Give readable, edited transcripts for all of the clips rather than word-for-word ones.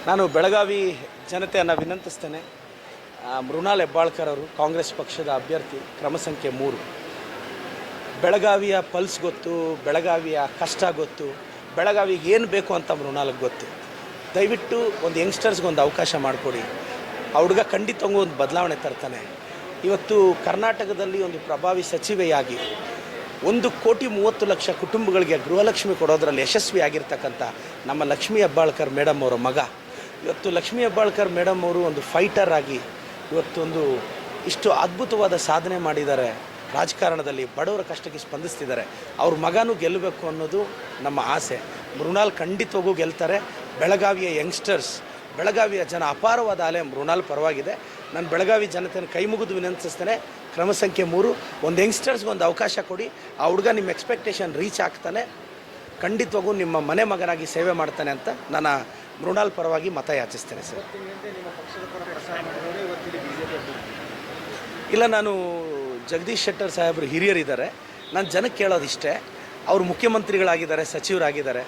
ನಾನು ಬೆಳಗಾವಿ ಜನತೆಯನ್ನು ವಿನಂತಿಸ್ತೇನೆ. ಮೃಣಾಲ್ ಹೆಬ್ಬಾಳ್ಕರ್ ಅವರು ಕಾಂಗ್ರೆಸ್ ಪಕ್ಷದ ಅಭ್ಯರ್ಥಿ, ಕ್ರಮ ಸಂಖ್ಯೆ 3. ಬೆಳಗಾವಿಯ ಪಲ್ಸ್ ಗೊತ್ತು, ಬೆಳಗಾವಿಯ ಕಷ್ಟ ಗೊತ್ತು, ಬೆಳಗಾವಿಗೆ ಏನು ಬೇಕು ಅಂತ ಮೃಣಾಲ್ಗೆ ಗೊತ್ತು. ದಯವಿಟ್ಟು ಒಂದು ಯಂಗ್ಸ್ಟರ್ಸ್ಗೆ ಒಂದು ಅವಕಾಶ ಮಾಡಿಕೊಡಿ. ಆ ಹುಡುಗ ಖಂಡಿತವಾಗೂ ಒಂದು ಬದಲಾವಣೆ ತರ್ತಾನೆ. ಇವತ್ತು ಕರ್ನಾಟಕದಲ್ಲಿ ಒಂದು ಪ್ರಭಾವಿ ಸಚಿವೆಯಾಗಿ 1,30,00,000 ಕುಟುಂಬಗಳಿಗೆ ಗೃಹಲಕ್ಷ್ಮಿ ಕೊಡೋದ್ರಲ್ಲಿ ಯಶಸ್ವಿಯಾಗಿರ್ತಕ್ಕಂಥ ನಮ್ಮ ಲಕ್ಷ್ಮೀ ಹೆಬ್ಬಾಳ್ಕರ್ ಮೇಡಮ್ ಅವರ ಮಗ. ಇವತ್ತು ಲಕ್ಷ್ಮೀ ಹೆಬ್ಬಾಳ್ಕರ್ ಮೇಡಮ್ ಅವರು ಒಂದು ಫೈಟರ್ ಆಗಿ ಇವತ್ತೊಂದು ಇಷ್ಟು ಅದ್ಭುತವಾದ ಸಾಧನೆ ಮಾಡಿದ್ದಾರೆ. ರಾಜಕಾರಣದಲ್ಲಿ ಬಡವರ ಕಷ್ಟಕ್ಕೆ ಸ್ಪಂದಿಸ್ತಿದ್ದಾರೆ. ಅವ್ರ ಮಗನೂ ಗೆಲ್ಲಬೇಕು ಅನ್ನೋದು ನಮ್ಮ ಆಸೆ. ಮೃಣಾಲ್ ಖಂಡಿತವಾಗೂ ಗೆಲ್ತಾರೆ. ಬೆಳಗಾವಿಯ ಯಂಗ್ಸ್ಟರ್ಸ್, ಬೆಳಗಾವಿಯ ಜನ ಅಪಾರವಾದ ಅಲೆ ಮೃಣಾಲ್ ಪರವಾಗಿದೆ. ನಾನು ಬೆಳಗಾವಿ ಜನತೆಯನ್ನು ಕೈ ಮುಗಿದು ವಿನಂತಿಸ್ತೇನೆ. ಕ್ರಮ ಸಂಖ್ಯೆ 3, ಒಂದು ಯಂಗ್ಸ್ಟರ್ಸ್ಗೆ ಒಂದು ಅವಕಾಶ ಕೊಡಿ. ಆ ಹುಡುಗ ನಿಮ್ಮ ಎಕ್ಸ್ಪೆಕ್ಟೇಷನ್ ರೀಚ್ ಆಗ್ತಾನೆ. ಖಂಡಿತವಾಗೂ ನಿಮ್ಮ ಮನೆ ಮಗನಾಗಿ ಸೇವೆ ಮಾಡ್ತಾನೆ ಅಂತ ನಾನು ಮೃಣಾಲ್ ಪರವಾಗಿ ಮತ ಯಾಚಿಸ್ತೇನೆ ಸರ್. ಇಲ್ಲ, ನಾನು ಜಗದೀಶ್ ಶೆಟ್ಟರ್ ಸಾಹೇಬರು ಹಿರಿಯರಿದ್ದಾರೆ. ನಾನು ಜನಕ್ಕೆ ಕೇಳೋದಿಷ್ಟೇ, ಅವರು ಮುಖ್ಯಮಂತ್ರಿಗಳಾಗಿದ್ದಾರೆ, ಸಚಿವರಾಗಿದ್ದಾರೆ.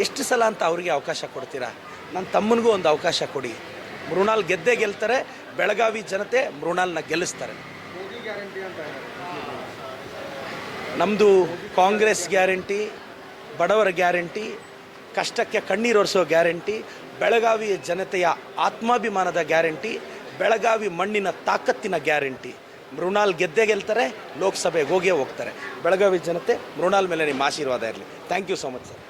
ಎಷ್ಟು ಸಲ ಅಂತ ಅವರಿಗೆ ಅವಕಾಶ ಕೊಡ್ತೀರಾ? ನನ್ನ ತಮ್ಮನಿಗೂ ಒಂದು ಅವಕಾಶ ಕೊಡಿ. ಮೃಣಾಲ್ ಗೆದ್ದೇ ಗೆಲ್ತಾರೆ. ಬೆಳಗಾವಿ ಜನತೆ ಮೃಣಾಲ್ನ ಗೆಲ್ಲಿಸ್ತಾರೆ. ನಮ್ಮದು ಕಾಂಗ್ರೆಸ್ ಗ್ಯಾರಂಟಿ, ಬಡವರ ಗ್ಯಾರಂಟಿ, ಕಷ್ಟಕ್ಕೆ ಕಣ್ಣೀರೊರೆಸೋ ಗ್ಯಾರಂಟಿ, ಬೆಳಗಾವಿ ಜನತೆಯ ಆತ್ಮಾಭಿಮಾನದ ಗ್ಯಾರಂಟಿ, ಬೆಳಗಾವಿ ಮಣ್ಣಿನ ತಾಕತ್ತಿನ ಗ್ಯಾರಂಟಿ. ಮೃಣಾಲ್ ಗೆದ್ದೇ ಗೆಲ್ತಾರೆ, ಲೋಕಸಭೆಗೆ ಹೋಗೇ ಹೋಗ್ತಾರೆ. ಬೆಳಗಾವಿ ಜನತೆ ಮೃಣಾಲ್ ಮೇಲೆ ನಿಮ್ಮ ಆಶೀರ್ವಾದ ಇರಲಿ. Thank you so much sir.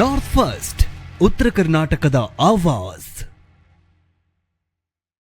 North first, ಉತ್ತರ ಕರ್ನಾಟಕದ ಆವಾಜ್.